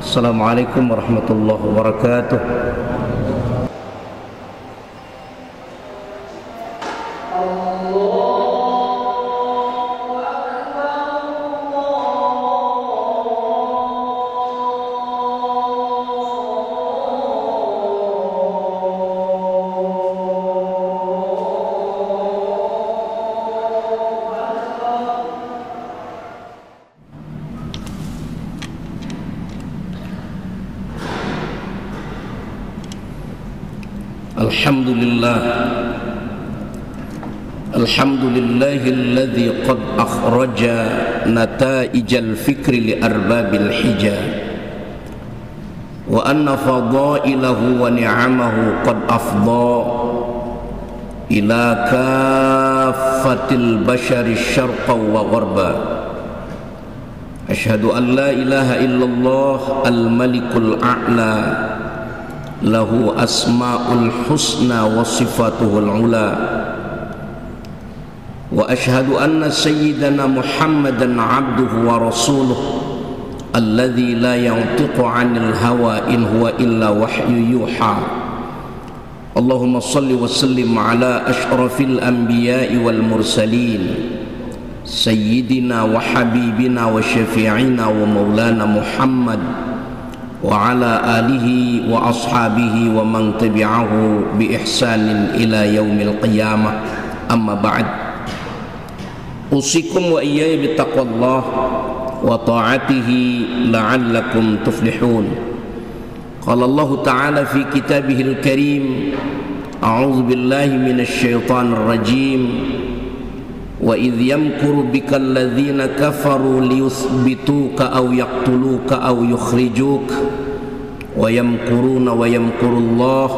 Assalamualaikum warahmatullahi wabarakatuh. Alhamdulillahilladzi qad akhraja nataijal fikri li arbabil hija wa anna fadailahu wa ni'amahu qad afdha ila kaffatil bashari syarqan wa gharba. Asyhadu an la ilaha illallah al-malikul a'la lahu asma'ul husna wa sifatuhul ula. Wa ashhadu anna sayyidana Muhammadan abduhu wa rasuluhu alladzi la yantiqu 'anil hawa in huwa illa wahyu yuha. Allahumma shalli wa sallim ala asyrafil anbiya'i wal mursalin sayyidina wa habibina wa syafi'ina wa maulana Muhammad wa ala alihi wa ashabihi wa man tabi'ahu bi ihsanin ila yaumil qiyamah. Amma ba'd. Usikum wa iyaya bittaqwallah wa ta'atihi la'allakum tuflihun. Qala Allah ta'ala fi kitabihil karim, a'udzu billahi minasy syaithanir rajim. Wa idh yamkuru bikal ladzina kafaru liyuthbituka aw yaqtuluka aw yukhrijuka wa yamkuruna wa yamkurullah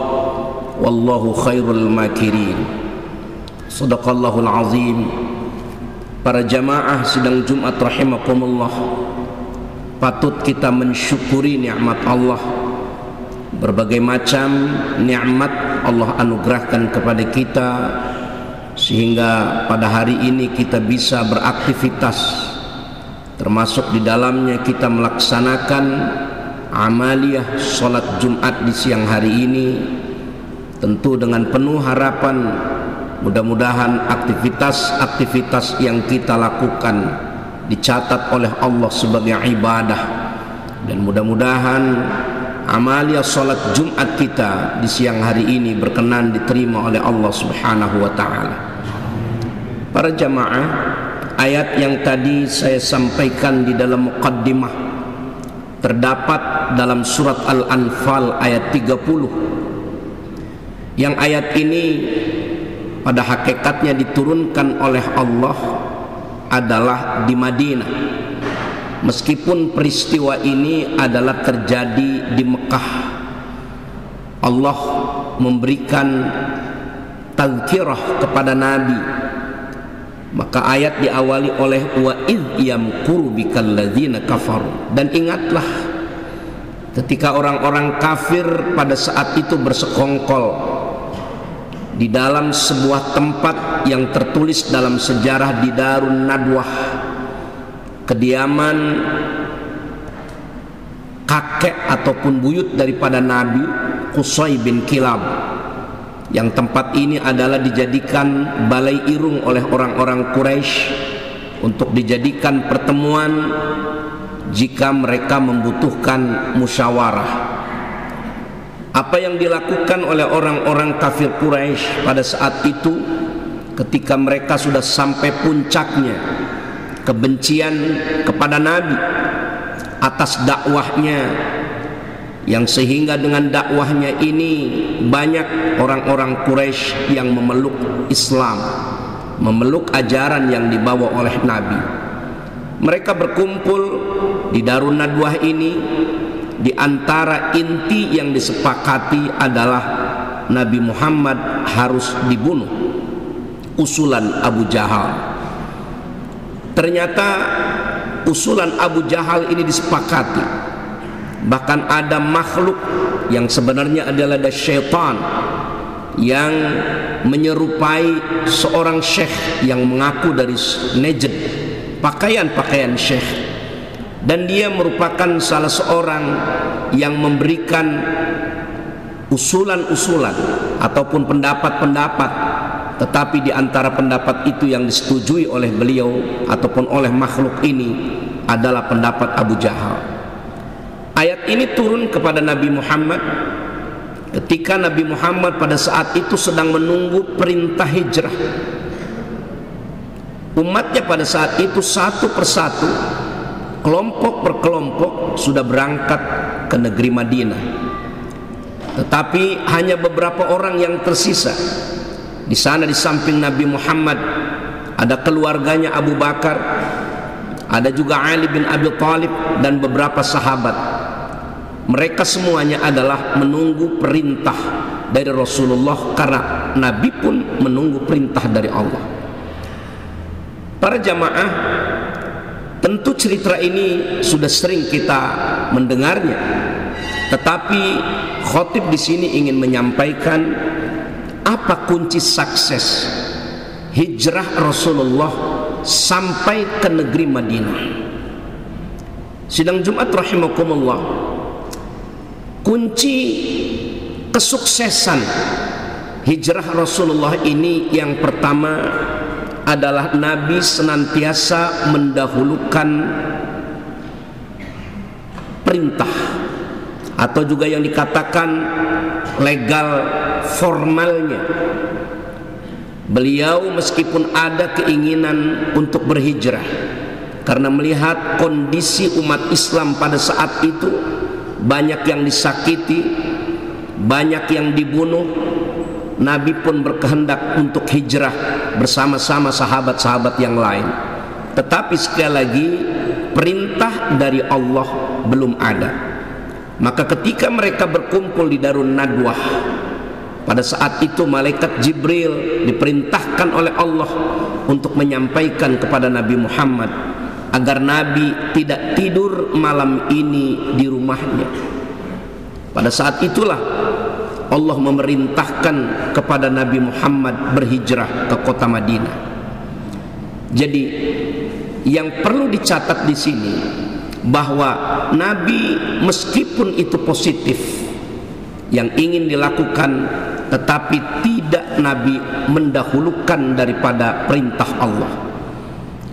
wallahu khairul makirin. Shadaqallahul azim. Para jamaah sidang Jumat rahimakumullah, patut kita mensyukuri nikmat Allah. Berbagai macam nikmat Allah anugerahkan kepada kita sehingga pada hari ini kita bisa beraktivitas, termasuk di dalamnya kita melaksanakan amaliyah salat Jumat di siang hari ini, tentu dengan penuh harapan mudah-mudahan aktivitas-aktivitas yang kita lakukan dicatat oleh Allah sebagai ibadah, dan mudah-mudahan amalia salat Jumat kita di siang hari ini berkenan diterima oleh Allah Subhanahu wa taala. Para jamaah, ayat yang tadi saya sampaikan di dalam muqaddimah terdapat dalam surat Al-Anfal ayat 30. Yang ayat ini pada hakikatnya diturunkan oleh Allah adalah di Madinah, meskipun peristiwa ini adalah terjadi di Mekah. Allah memberikan tazkirah kepada Nabi, maka ayat diawali oleh wa idh yamkuru bikal ladzina kafaru. Dan ingatlah ketika orang-orang kafir pada saat itu bersekongkol di dalam sebuah tempat yang tertulis dalam sejarah di Darun Nadwah, kediaman kakek ataupun buyut daripada Nabi, Qusay bin Kilab, yang tempat ini adalah dijadikan balai irung oleh orang-orang Quraisy untuk dijadikan pertemuan jika mereka membutuhkan musyawarah. Apa yang dilakukan oleh orang-orang kafir Quraisy pada saat itu, ketika mereka sudah sampai puncaknya kebencian kepada Nabi atas dakwahnya, yang sehingga dengan dakwahnya ini banyak orang-orang Quraisy yang memeluk Islam, memeluk ajaran yang dibawa oleh Nabi. Mereka berkumpul di Darun Nadwah ini. Di antara inti yang disepakati adalah Nabi Muhammad harus dibunuh, usulan Abu Jahal. Ternyata usulan Abu Jahal ini disepakati. Bahkan ada makhluk yang sebenarnya adalah syaitan yang menyerupai seorang syekh yang mengaku dari Najd, pakaian-pakaian syekh, dan dia merupakan salah seorang yang memberikan usulan-usulan ataupun pendapat-pendapat, tetapi di antara pendapat itu yang disetujui oleh beliau ataupun oleh makhluk ini adalah pendapat Abu Jahal. Ayat ini turun kepada Nabi Muhammad ketika Nabi Muhammad pada saat itu sedang menunggu perintah hijrah. Umatnya pada saat itu satu persatu, kelompok per kelompok sudah berangkat ke negeri Madinah, tetapi hanya beberapa orang yang tersisa. Di sana di samping Nabi Muhammad ada keluarganya Abu Bakar, ada juga Ali bin Abi Thalib dan beberapa sahabat. Mereka semuanya adalah menunggu perintah dari Rasulullah, karena Nabi pun menunggu perintah dari Allah. Para jamaah, tentu cerita ini sudah sering kita mendengarnya, tetapi khotib di sini ingin menyampaikan apa kunci sukses hijrah Rasulullah sampai ke negeri Madinah. Sidang Jumat rahimakumullah, kunci kesuksesan hijrah Rasulullah ini yang pertama adalah Nabi senantiasa mendahulukan perintah, atau juga yang dikatakan legal formalnya. Beliau meskipun ada keinginan untuk berhijrah karena melihat kondisi umat Islam pada saat itu, banyak yang disakiti, banyak yang dibunuh, Nabi pun berkehendak untuk hijrah bersama-sama sahabat-sahabat yang lain. Tetapi sekali lagi, perintah dari Allah belum ada. Maka ketika mereka berkumpul di Darun Nadwah, pada saat itu malaikat Jibril diperintahkan oleh Allah untuk menyampaikan kepada Nabi Muhammad agar Nabi tidak tidur malam ini di rumahnya. Pada saat itulah Allah memerintahkan kepada Nabi Muhammad berhijrah ke kota Madinah. Jadi yang perlu dicatat di sini bahwa Nabi meskipun itu positif yang ingin dilakukan, tetapi tidak Nabi mendahulukan daripada perintah Allah,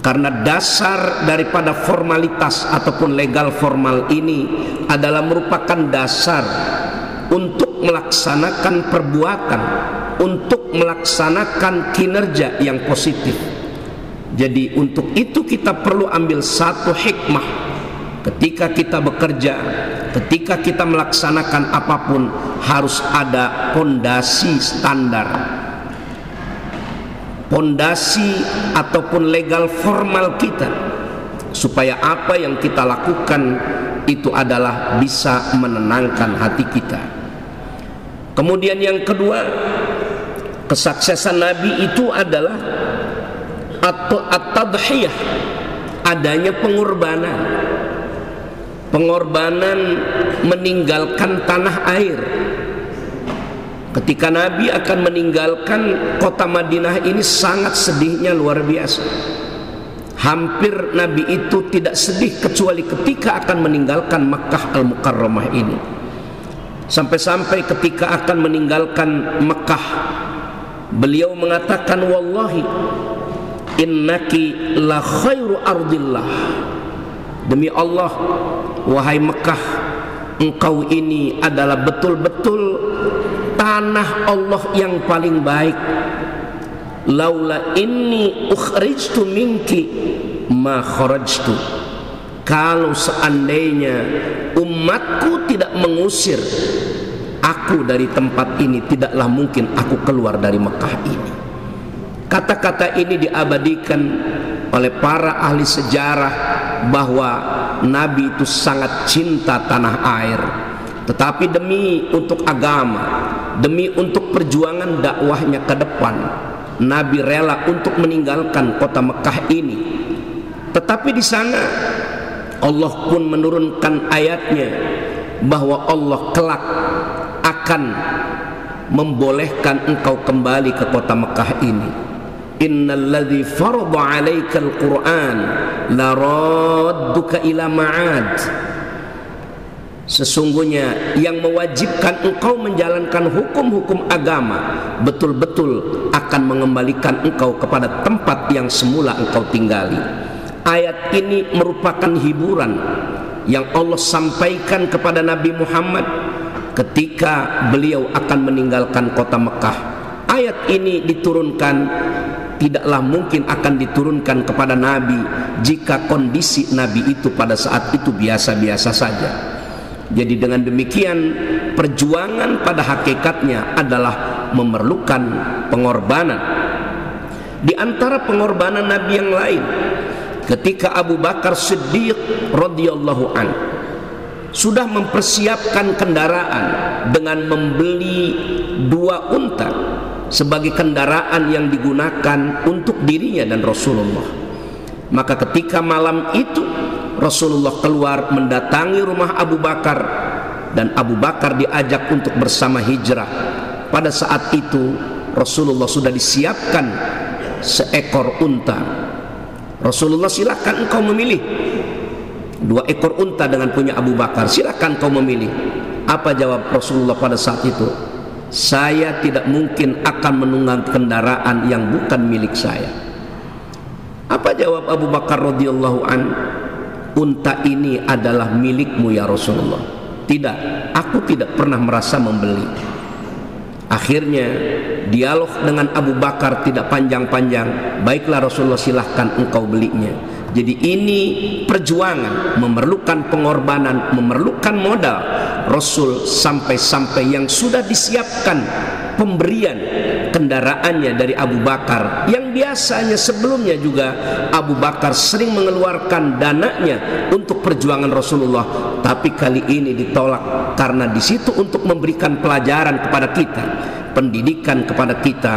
karena dasar daripada formalitas ataupun legal formal ini adalah merupakan dasar untuk melaksanakan perbuatan, untuk melaksanakan kinerja yang positif. Jadi untuk itu kita perlu ambil satu hikmah. Ketika kita bekerja, ketika kita melaksanakan apapun, harus ada pondasi standar, pondasi ataupun legal formal kita, supaya apa yang kita lakukan itu adalah bisa menenangkan hati kita. Kemudian yang kedua, kesuksesan Nabi itu adalah at-tadhiyah, adanya pengorbanan. Pengorbanan meninggalkan tanah air. Ketika Nabi akan meninggalkan kota Madinah ini, sangat sedihnya luar biasa. Hampir Nabi itu tidak sedih kecuali ketika akan meninggalkan Makkah Al-Mukarramah ini. Sampai-sampai ketika akan meninggalkan Makkah, beliau mengatakan, wallahi innaki la khairu ardillah, demi Allah, wahai Mekah, engkau ini adalah betul-betul tanah Allah yang paling baik. Laula inni ukhrijtu minki ma kharajtu, kalau seandainya umatku tidak mengusir aku dari tempat ini, tidaklah mungkin aku keluar dari Mekah ini. Kata-kata ini diabadikan oleh para ahli sejarah bahwa Nabi itu sangat cinta tanah air, tetapi demi untuk agama, demi untuk perjuangan dakwahnya ke depan, Nabi rela untuk meninggalkan kota Mekah ini. Tetapi di sana Allah pun menurunkan ayatnya bahwa Allah kelak akan membolehkan engkau kembali ke kota Mekah ini. innalladzi farada 'alaikal Qur'an laradduka ila ma'ad. Sesungguhnya yang mewajibkan engkau menjalankan hukum-hukum agama betul-betul akan mengembalikan engkau kepada tempat yang semula engkau tinggali. Ayat ini merupakan hiburan yang Allah sampaikan kepada Nabi Muhammad ketika beliau akan meninggalkan kota Mekah. Ayat ini diturunkan, tidaklah mungkin akan diturunkan kepada Nabi jika kondisi Nabi itu pada saat itu biasa-biasa saja. Jadi dengan demikian perjuangan pada hakikatnya adalah memerlukan pengorbanan. Di antara pengorbanan Nabi yang lain, ketika Abu Bakar Siddiq radhiyallahu an sudah mempersiapkan kendaraan dengan membeli 2 unta sebagai kendaraan yang digunakan untuk dirinya dan Rasulullah. Maka ketika malam itu Rasulullah keluar mendatangi rumah Abu Bakar, dan Abu Bakar diajak untuk bersama hijrah. Pada saat itu Rasulullah sudah disiapkan seekor unta. Rasulullah, silakan engkau memilih 2 ekor unta dengan punya Abu Bakar, silakan kau memilih. Apa jawab Rasulullah pada saat itu? Saya tidak mungkin akan menunggang kendaraan yang bukan milik saya. Apa jawab Abu Bakar radhiyallahu an? Unta ini adalah milikmu ya Rasulullah. Tidak, aku tidak pernah merasa membeli. Akhirnya dialog dengan Abu Bakar tidak panjang-panjang. Baiklah Rasulullah, silahkan engkau belinya. Jadi ini perjuangan, memerlukan pengorbanan, memerlukan modal. Rasul sampai-sampai yang sudah disiapkan pemberian kendaraannya dari Abu Bakar, yang biasanya sebelumnya juga Abu Bakar sering mengeluarkan dananya untuk perjuangan Rasulullah, tapi kali ini ditolak karena di situ untuk memberikan pelajaran kepada kita, pendidikan kepada kita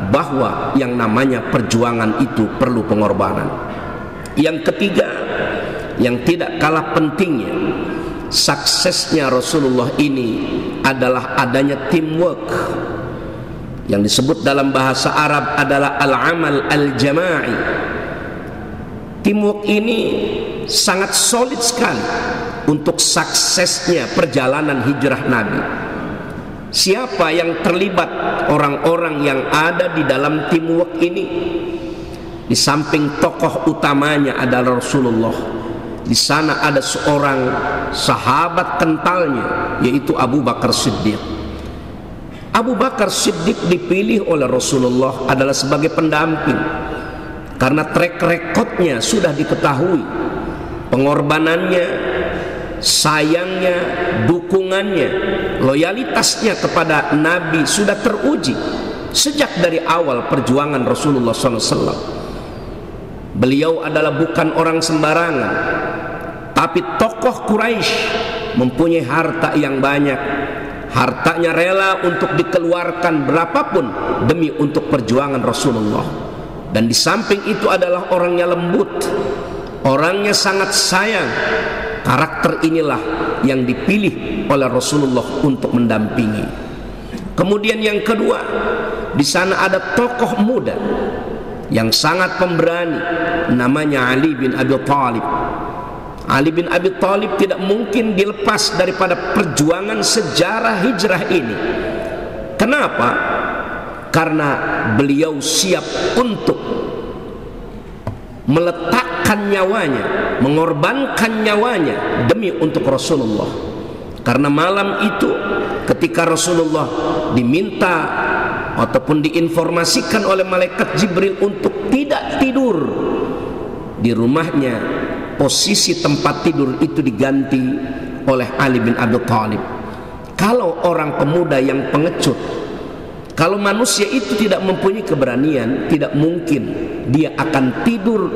bahwa yang namanya perjuangan itu perlu pengorbanan. Yang ketiga, yang tidak kalah pentingnya, suksesnya Rasulullah ini adalah adanya teamwork, yang disebut dalam bahasa Arab adalah al-amal al-jama'i. Teamwork ini sangat solid sekali untuk suksesnya perjalanan hijrah Nabi. Siapa yang terlibat, orang-orang yang ada di dalam teamwork ini? Di samping tokoh utamanya adalah Rasulullah, di sana ada seorang sahabat kentalnya, yaitu Abu Bakar Siddiq. Abu Bakar Siddiq dipilih oleh Rasulullah adalah sebagai pendamping karena track recordnya sudah diketahui, pengorbanannya, sayangnya, dukungannya, loyalitasnya kepada Nabi sudah teruji sejak dari awal perjuangan Rasulullah SAW. Beliau adalah bukan orang sembarangan, tapi tokoh Quraisy, mempunyai harta yang banyak. Hartanya rela untuk dikeluarkan berapapun demi untuk perjuangan Rasulullah. Dan di samping itu adalah orangnya lembut, orangnya sangat sayang. Karakter inilah yang dipilih oleh Rasulullah untuk mendampingi. Kemudian yang kedua, di sana ada tokoh muda yang sangat pemberani, namanya Ali bin Abi Thalib. Ali bin Abi Thalib tidak mungkin dilepas daripada perjuangan sejarah hijrah ini. Kenapa? Karena beliau siap untuk meletakkan nyawanya, mengorbankan nyawanya demi untuk Rasulullah. Karena malam itu ketika Rasulullah diminta ataupun diinformasikan oleh malaikat Jibril untuk tidak tidur di rumahnya, posisi tempat tidur itu diganti oleh Ali bin Abi Thalib. Kalau orang pemuda yang pengecut, kalau manusia itu tidak mempunyai keberanian, tidak mungkin dia akan tidur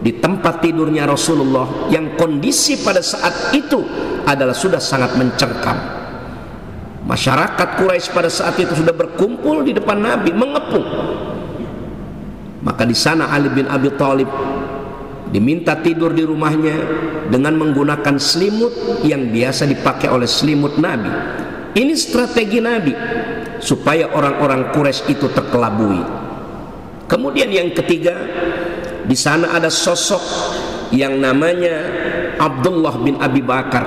di tempat tidurnya Rasulullah yang kondisi pada saat itu adalah sudah sangat mencengkam. Masyarakat Quraisy pada saat itu sudah berkumpul di depan Nabi, mengepung. Maka di sana Ali bin Abi Thalib diminta tidur di rumahnya dengan menggunakan selimut yang biasa dipakai oleh selimut Nabi. Ini strategi Nabi supaya orang-orang Quraisy itu terkelabui. Kemudian yang ketiga, di sana ada sosok yang namanya Abdullah bin Abi Bakar,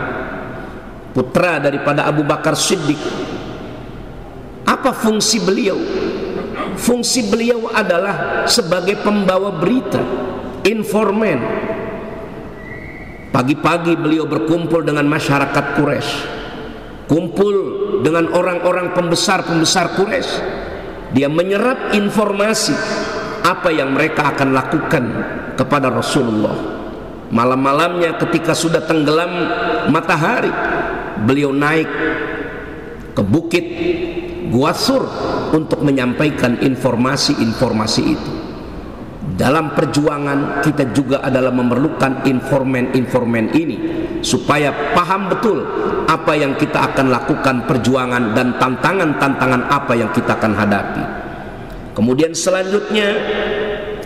putra daripada Abu Bakar Siddiq. Apa fungsi beliau? Fungsi beliau adalah sebagai pembawa berita, informan. Pagi-pagi beliau berkumpul dengan masyarakat Quraisy, kumpul dengan orang-orang pembesar-pembesar Quraisy. Dia menyerap informasi apa yang mereka akan lakukan kepada Rasulullah. Malam-malamnya ketika sudah tenggelam matahari, beliau naik ke bukit Gua Sur untuk menyampaikan informasi-informasi itu. Dalam perjuangan kita juga adalah memerlukan informan-informan ini supaya paham betul apa yang kita akan lakukan perjuangan dan tantangan-tantangan apa yang kita akan hadapi. Kemudian selanjutnya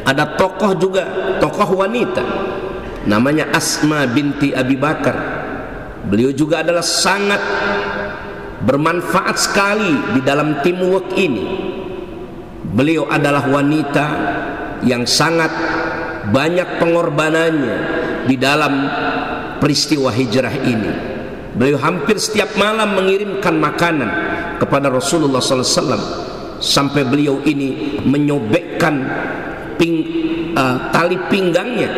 ada tokoh juga, tokoh wanita namanya Asma binti Abi Bakar. Beliau juga adalah sangat bermanfaat sekali di dalam teamwork ini. Beliau adalah wanita yang sangat banyak pengorbanannya di dalam peristiwa hijrah ini. Beliau hampir setiap malam mengirimkan makanan kepada Rasulullah SAW, sampai beliau ini menyobekkan tali pinggangnya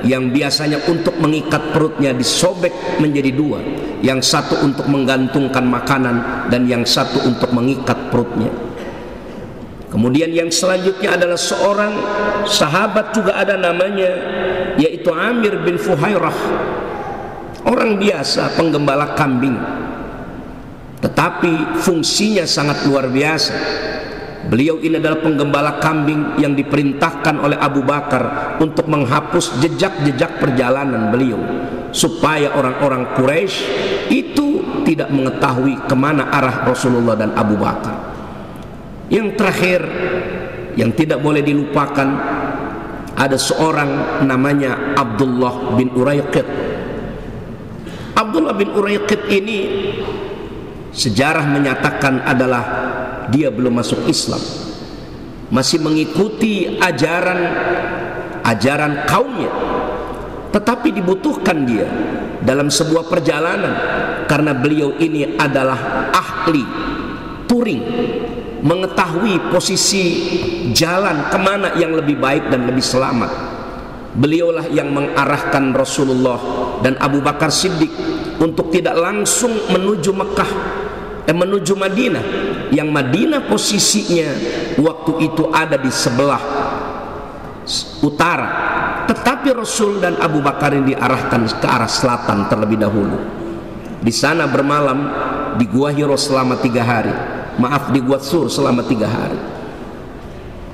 yang biasanya untuk mengikat perutnya disobek menjadi dua, yang satu untuk menggantungkan makanan dan yang satu untuk mengikat perutnya. Kemudian yang selanjutnya adalah seorang sahabat juga ada namanya, yaitu Amir bin Fuhairah. Orang biasa, penggembala kambing, tetapi fungsinya sangat luar biasa. Beliau ini adalah penggembala kambing yang diperintahkan oleh Abu Bakar untuk menghapus jejak-jejak perjalanan beliau, supaya orang-orang Quraisy itu tidak mengetahui kemana arah Rasulullah dan Abu Bakar. Yang terakhir yang tidak boleh dilupakan, ada seorang namanya Abdullah bin Uraiqid. Abdullah bin Uraiqid ini sejarah menyatakan adalah dia belum masuk Islam, masih mengikuti ajaran kaumnya, tetapi dibutuhkan dia dalam sebuah perjalanan karena beliau ini adalah ahli touring, mengetahui posisi jalan kemana yang lebih baik dan lebih selamat. Beliaulah yang mengarahkan Rasulullah dan Abu Bakar Siddiq untuk tidak langsung menuju Mekah, menuju Madinah, yang Madinah posisinya waktu itu ada di sebelah utara, tetapi Rasul dan Abu Bakar ini diarahkan ke arah selatan terlebih dahulu. Di sana bermalam di Gua Hiro selama 3 hari, di Gua Sur selama 3 hari.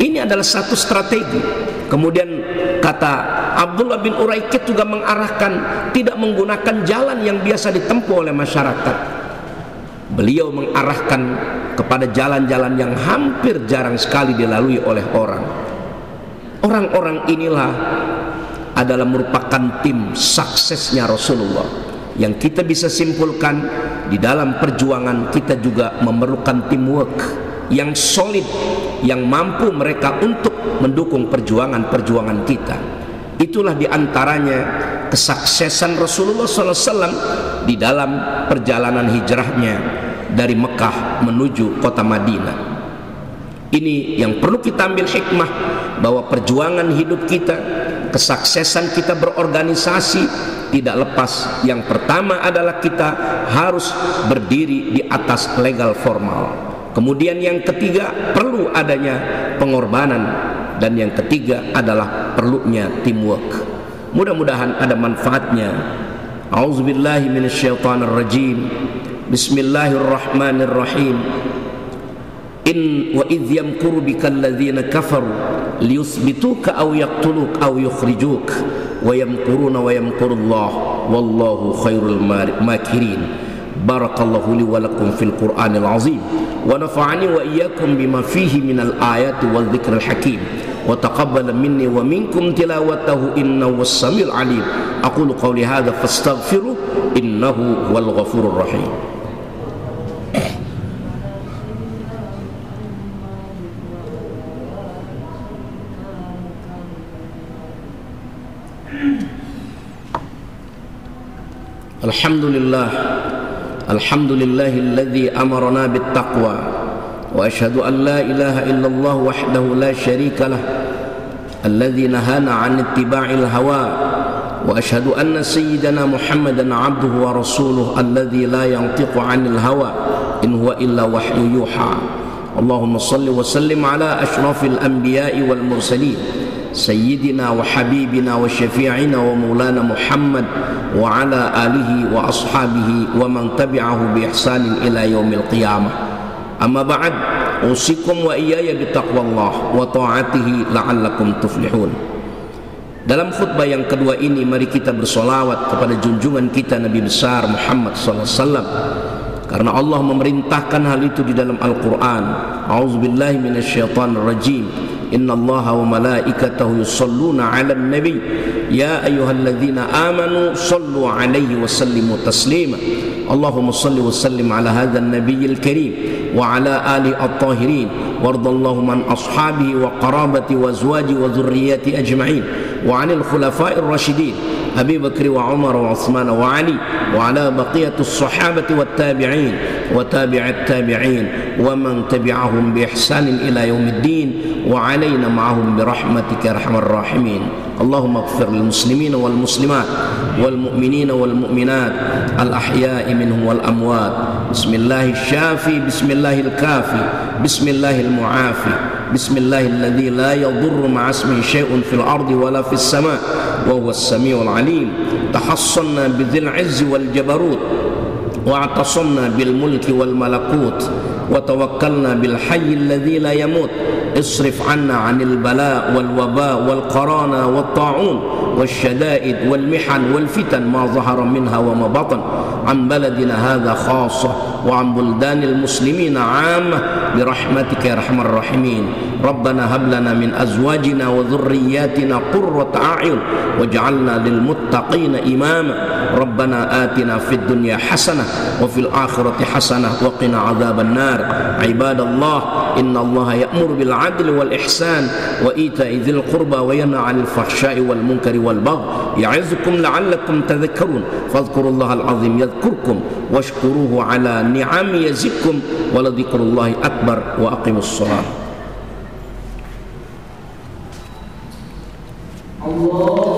Ini adalah satu strategi. Kemudian kata Abdullah bin Uraiqid juga mengarahkan tidak menggunakan jalan yang biasa ditempuh oleh masyarakat. Beliau mengarahkan kepada jalan-jalan yang hampir jarang sekali dilalui oleh orang. Orang-orang inilah adalah merupakan tim suksesnya Rasulullah, yang kita bisa simpulkan di dalam perjuangan kita juga memerlukan teamwork yang solid, yang mampu mereka untuk mendukung perjuangan-perjuangan kita. Itulah diantaranya kesuksesan Rasulullah SAW di dalam perjalanan hijrahnya dari Mekah menuju kota Madinah. Ini yang perlu kita ambil hikmah, bahwa perjuangan hidup kita, kesuksesan kita berorganisasi tidak lepas. Yang pertama adalah kita harus berdiri di atas legal formal. Kemudian yang ketiga, perlu adanya pengorbanan, dan yang ketiga adalah perlunya teamwork. Mudah-mudahan ada manfaatnya. A'udzubillahi minasyaitonirrajim. Bismillahirrahmanirrahim. Wa idh yamkuru bikal ladzina kafaru liyuthbituka aw yaqtuluka aw yukhrijuk wa yamkuruna wa yamkurullah wallahu khairul makirin. Barakallahu li wa lakum fil Qur'anil azim wa nafa'ani wa iyyakum bima fihi minal ayati wal dzikril hakim wa taqabbala minni wa minkum tilawatahu innahu was-sami'ul alim. Aqulu qawli hadza fastaghfiruh innahu huwal ghafurur rahim. Alhamdulillah, alhamdulillahilladzi amarna bittaqwa, wa asyhadu an la ilaha illallah wahdahu la syarika lah, alladzi nahana 'an ittiba'il hawa, wa asyhadu anna sayyidana Muhammadan 'abduhu wa rasuluhu alladzi la yantiqu 'anil hawa in huwa illa wahyu yuha. Allahumma salli wa sallim ala asyrafil anbiya'i wal mursalin sayyidina wa habibina wa syafi'ina wa maulana Muhammad wa ala alihi wa ashabihi wa man tabi'ahu bi ihsanin ila yaumil qiyamah. Amma ba'd, usikum wa iyaya bitaqwallah wa ta'atihi la'allakum tuflihun. Dalam khutbah yang kedua ini, mari kita bersolawat kepada junjungan kita Nabi besar Muhammad sallallahu alaihi wasallam, karena Allah memerintahkan hal itu di dalam Al-Quran. A'udzubillahi minasyaitonir rajim. Innallaha wa malaikatahu yusholluna 'alan nabi ya ayyuhalladzina amanu shallu 'alaihi wa sallimu taslima. Allahumma shalli wa sallim 'ala hadzal nabiyil karim wa 'ala alihi at-tahirin wardallahu man ashabihi wa qarabati wa azwaji wa dhurriyyati ajma'in wa 'anil khulafa'ir rasyidin Abi Bakr wa Umar wa Uthman wa Ali wa 'ala baqiyatus sahabati wat tabi'in wa tabi'at tabi'in wa man tabi'ahum bi ihsanin ila yaumiddin wa 'alaina ma'ahum bi rahmatika arhamar rahimin. Allahumma ighfir lil muslimina wal muslimat wal mu'minina wal mu'minat al ahya'i minhum wal amwat. Bismillahis syafi, bismillahil kafi, bismillahil mu'afi, bismillahilladzi la yadurru ma'a ismihi syai'un fil ardi wala fis sama' wa huwas samiul alim. Tahassanna bidzil 'izzi wal jabarut wa atasamna bil mulki wal malakut wa tawakkalna bil hayyil ladzi la yamut. Isrif 'anna 'anil bala wal waba wal qarana wat ta'un wasyada'id wal mihan wal fitan ma zahara minha wa ma batan an baladina hadha khassah wa an buldanil muslimina 'ammah bi rahmatika ya arhamar rahimin. Rabbana hab lana min azwajina wa dhurriyyatina qurrata a'yun waj'alna lil muttaqina imama. Rabbana atina fid dunya hasanah wa fil akhirati hasanah wa qina adzaban nar. Ibadallah, innallaha ya'muru bil 'adli wal ihsan wa ita'i dzil qurba wa yanha 'anil fahsya'i wal munkari wal baghi ya'izukum la'allakum tadhakkarun. Fadhkurullahal 'azim yadhkurkum washkuruhu 'ala ni'ami yazidkum wa ladhikrullahi akbar wa aqimus shalah. Allah